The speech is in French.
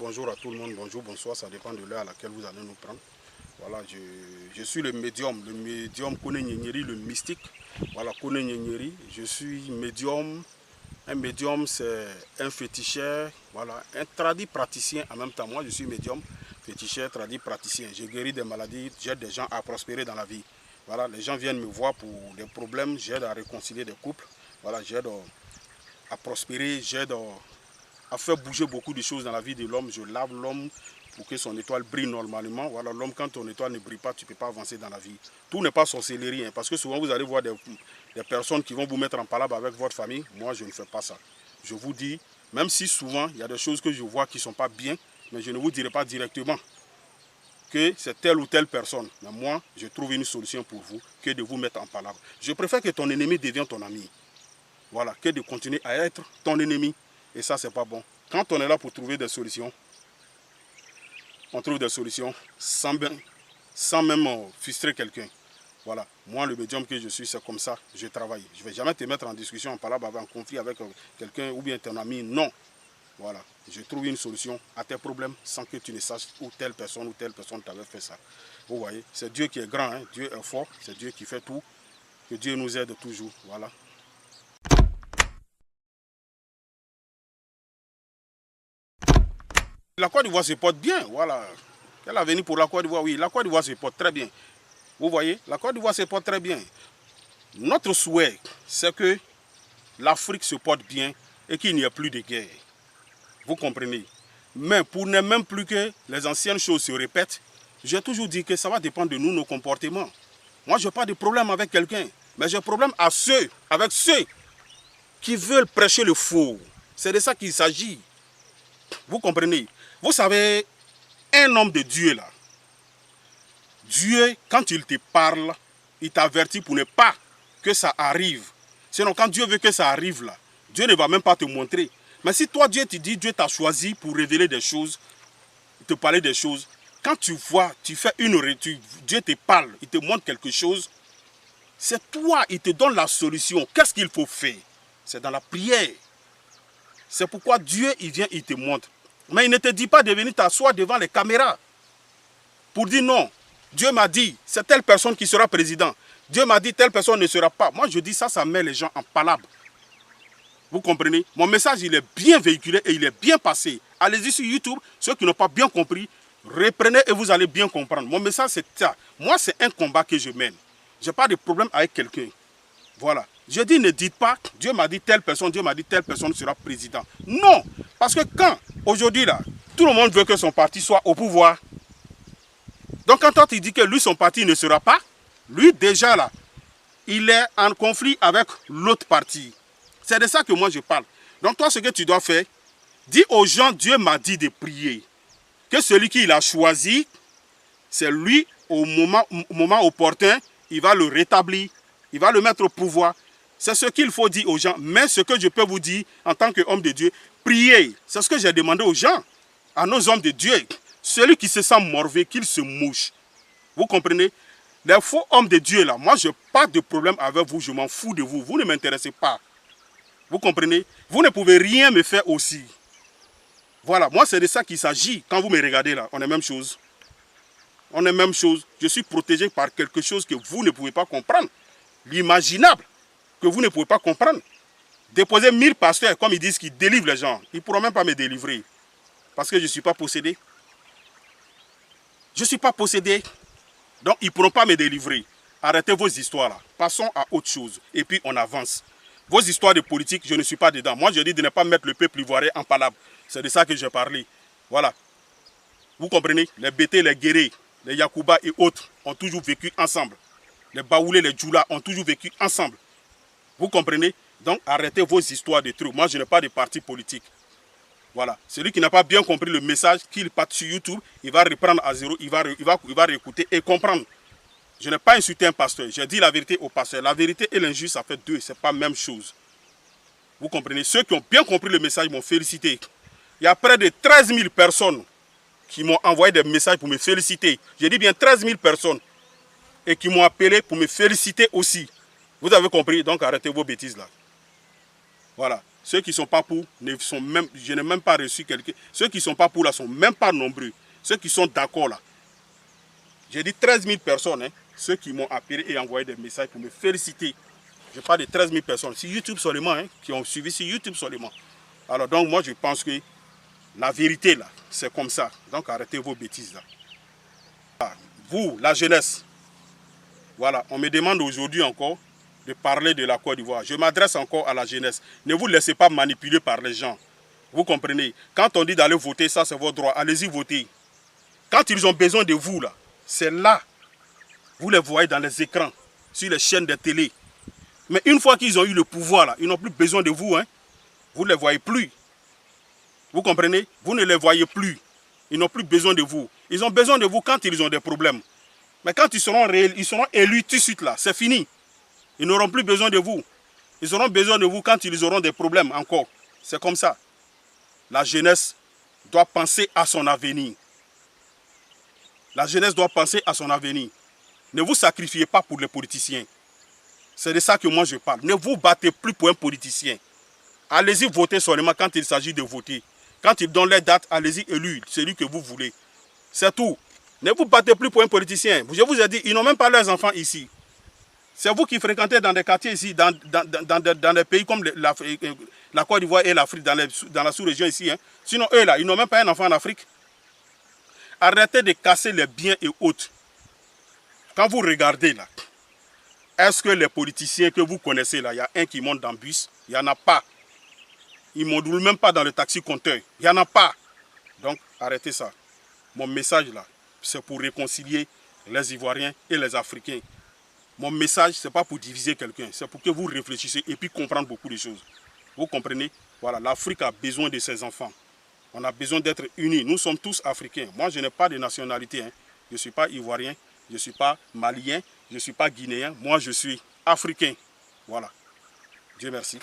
bonjour à tout le monde, bonjour, bonsoir, ça dépend de l'heure à laquelle vous allez nous prendre. Voilà, je suis le médium Kone Nyenyeri, le mystique. Voilà, Kone Nyenyeri, je suis médium. Un médium, c'est un féticheur, voilà, un tradit praticien en même temps. Moi, je suis médium, féticheur, tradit praticien. Je guéris des maladies, j'aide des gens à prospérer dans la vie. Voilà, les gens viennent me voir pour des problèmes, j'aide à réconcilier des couples. Voilà, j'aide à prospérer, j'aide à faire bouger beaucoup de choses dans la vie de l'homme. Je lave l'homme pour que son étoile brille normalement. Voilà, l'homme, quand ton étoile ne brille pas, tu ne peux pas avancer dans la vie. Tout n'est pas sorcellerie, hein, parce que souvent vous allez voir des personnes qui vont vous mettre en palabre avec votre famille. Moi, je ne fais pas ça. Je vous dis, même si souvent il y a des choses que je vois qui ne sont pas bien, mais je ne vous dirai pas directement que c'est telle ou telle personne. Mais moi, je trouve une solution pour vous que de vous mettre en palabre. Je préfère que ton ennemi devienne ton ami. Voilà, que de continuer à être ton ennemi. Et ça, c'est pas bon. Quand on est là pour trouver des solutions, on trouve des solutions sans même frustrer quelqu'un. Voilà, moi, le médium que je suis, c'est comme ça, je travaille. Je ne vais jamais te mettre en discussion, en palabre, en conflit avec quelqu'un ou bien ton ami. Non. Voilà, je trouve une solution à tes problèmes sans que tu ne saches où telle personne t'avait fait ça. Vous voyez, c'est Dieu qui est grand, hein? Dieu est fort, c'est Dieu qui fait tout. Que Dieu nous aide toujours. Voilà. La Côte d'Ivoire se porte bien, voilà. Quel avenir pour la Côte d'Ivoire? Oui, la Côte d'Ivoire se porte très bien. Vous voyez, la Côte d'Ivoire se porte très bien. Notre souhait, c'est que l'Afrique se porte bien et qu'il n'y ait plus de guerre. Vous comprenez? Mais pour ne même plus que les anciennes choses se répètent, j'ai toujours dit que ça va dépendre de nous, nos comportements. Moi, je n'ai pas de problème avec quelqu'un, mais j'ai un problème avec ceux qui veulent prêcher le faux. C'est de ça qu'il s'agit. Vous comprenez? Vous savez, un homme de Dieu là, Dieu, quand il te parle, il t'avertit pour ne pas que ça arrive. Sinon, quand Dieu veut que ça arrive là, Dieu ne va même pas te montrer. Mais si toi, Dieu te dit, Dieu t'a choisi pour révéler des choses, te parler des choses, quand tu vois, tu fais une rétude, Dieu te parle, il te montre quelque chose, c'est toi, il te donne la solution. Qu'est-ce qu'il faut faire? C'est dans la prière. C'est pourquoi Dieu, il vient, il te montre. Mais il ne te dit pas de venir t'asseoir devant les caméras pour dire non. Dieu m'a dit, c'est telle personne qui sera président. Dieu m'a dit, telle personne ne sera pas. Moi, je dis ça met les gens en palabre. Vous comprenez? Mon message, il est bien véhiculé et il est bien passé. Allez-y sur YouTube. Ceux qui n'ont pas bien compris, reprenez et vous allez bien comprendre. Mon message, c'est ça. Moi, c'est un combat que je mène. Je n'ai pas de problème avec quelqu'un. Voilà. Je dis, ne dites pas, Dieu m'a dit telle personne sera président. Non. Parce que quand, aujourd'hui, là, tout le monde veut que son parti soit au pouvoir. Donc quand toi tu dis que lui, son parti ne sera pas, lui déjà là, il est en conflit avec l'autre parti. C'est de ça que moi je parle. Donc toi, ce que tu dois faire, dis aux gens, Dieu m'a dit de prier. Que celui qu'il a choisi, c'est lui, au moment opportun, il va le rétablir, il va le mettre au pouvoir. C'est ce qu'il faut dire aux gens. Mais ce que je peux vous dire en tant qu'homme de Dieu, priez. C'est ce que j'ai demandé aux gens, à nos hommes de Dieu. Celui qui se sent morvé, qu'il se mouche. Vous comprenez? Les faux hommes de Dieu, là, moi, je n'ai pas de problème avec vous, je m'en fous de vous. Vous ne m'intéressez pas. Vous comprenez? Vous ne pouvez rien me faire aussi. Voilà, moi, c'est de ça qu'il s'agit. Quand vous me regardez, là, on est même chose. On est même chose. Je suis protégé par quelque chose que vous ne pouvez pas comprendre. L'imaginable que vous ne pouvez pas comprendre. Déposer 1000 pasteurs, comme ils disent, qui délivrent les gens. Ils ne pourront même pas me délivrer. Parce que je ne suis pas possédé. Je ne suis pas possédé. Donc, ils ne pourront pas me délivrer. Arrêtez vos histoires là. Passons à autre chose. Et puis, on avance. Vos histoires de politique, je ne suis pas dedans. Moi, je dis de ne pas mettre le peuple ivoirien en palabre. C'est de ça que j'ai parlé. Voilà. Vous comprenez? Les Bété, les Guéré, les Yakuba et autres ont toujours vécu ensemble. Les Baoulé, les Djoula ont toujours vécu ensemble. Vous comprenez? Donc, arrêtez vos histoires de trucs. Moi, je n'ai pas de parti politique. Voilà. Celui qui n'a pas bien compris le message, qu'il parte sur YouTube, il va reprendre à zéro, il va réécouter et comprendre. Je n'ai pas insulté un pasteur. J'ai dit la vérité au pasteur. La vérité et l'injuste, ça fait deux. Ce n'est pas la même chose. Vous comprenez? Ceux qui ont bien compris le message m'ont félicité. Il y a près de 13 000 personnes qui m'ont envoyé des messages pour me féliciter. J'ai dit bien 13 000 personnes. Et qui m'ont appelé pour me féliciter aussi. Vous avez compris? Donc arrêtez vos bêtises là. Voilà. Ceux qui ne sont pas pour, je n'ai même pas reçu quelqu'un. Ceux qui ne sont pas pour là sont même pas nombreux. Ceux qui sont d'accord là. J'ai dit 13 000 personnes, hein, ceux qui m'ont appelé et envoyé des messages pour me féliciter. Je parle de 13 000 personnes. C'est YouTube seulement, hein, qui ont suivi sur YouTube seulement. Alors donc moi je pense que la vérité là, c'est comme ça. Donc arrêtez vos bêtises là. Vous, la jeunesse, voilà, on me demande aujourd'hui encore de parler de la Côte d'Ivoire. Je m'adresse encore à la jeunesse. Ne vous laissez pas manipuler par les gens. Vous comprenez? Quand on dit d'aller voter, ça c'est votre droit. Allez-y voter. Quand ils ont besoin de vous là, c'est là. Vous les voyez dans les écrans, sur les chaînes de télé. Mais une fois qu'ils ont eu le pouvoir là, ils n'ont plus besoin de vous. Hein. Vous ne les voyez plus. Vous comprenez? Vous ne les voyez plus. Ils n'ont plus besoin de vous. Ils ont besoin de vous quand ils ont des problèmes. Mais quand ils seront élus tout de suite là, c'est fini. Ils n'auront plus besoin de vous. Ils auront besoin de vous quand ils auront des problèmes encore. C'est comme ça. La jeunesse doit penser à son avenir. La jeunesse doit penser à son avenir. Ne vous sacrifiez pas pour les politiciens. C'est de ça que moi je parle. Ne vous battez plus pour un politicien. Allez-y voter seulement quand il s'agit de voter. Quand ils donnent les dates, allez-y élire celui que vous voulez. C'est tout. Ne vous battez plus pour un politicien. Je vous ai dit, ils n'ont même pas leurs enfants ici. C'est vous qui fréquentez dans des quartiers ici, dans des pays comme la Côte d'Ivoire et l'Afrique, dans la sous-région ici. Hein. Sinon, eux là, ils n'ont même pas un enfant en Afrique. Arrêtez de casser les biens et autres. Quand vous regardez là, est-ce que les politiciens que vous connaissez là, il y a un qui monte dans le bus? Il n'y en a pas. Ils ne modulent même pas dans le taxi compteur. Il n'y en a pas. Donc, arrêtez ça. Mon message là, c'est pour réconcilier les Ivoiriens et les Africains. Mon message, ce n'est pas pour diviser quelqu'un. C'est pour que vous réfléchissiez et puis comprendre beaucoup de choses. Vous comprenez? Voilà, l'Afrique a besoin de ses enfants. On a besoin d'être unis. Nous sommes tous Africains. Moi, je n'ai pas de nationalité. Hein. Je ne suis pas Ivoirien. Je ne suis pas Malien. Je ne suis pas Guinéen. Moi, je suis Africain. Voilà. Dieu merci.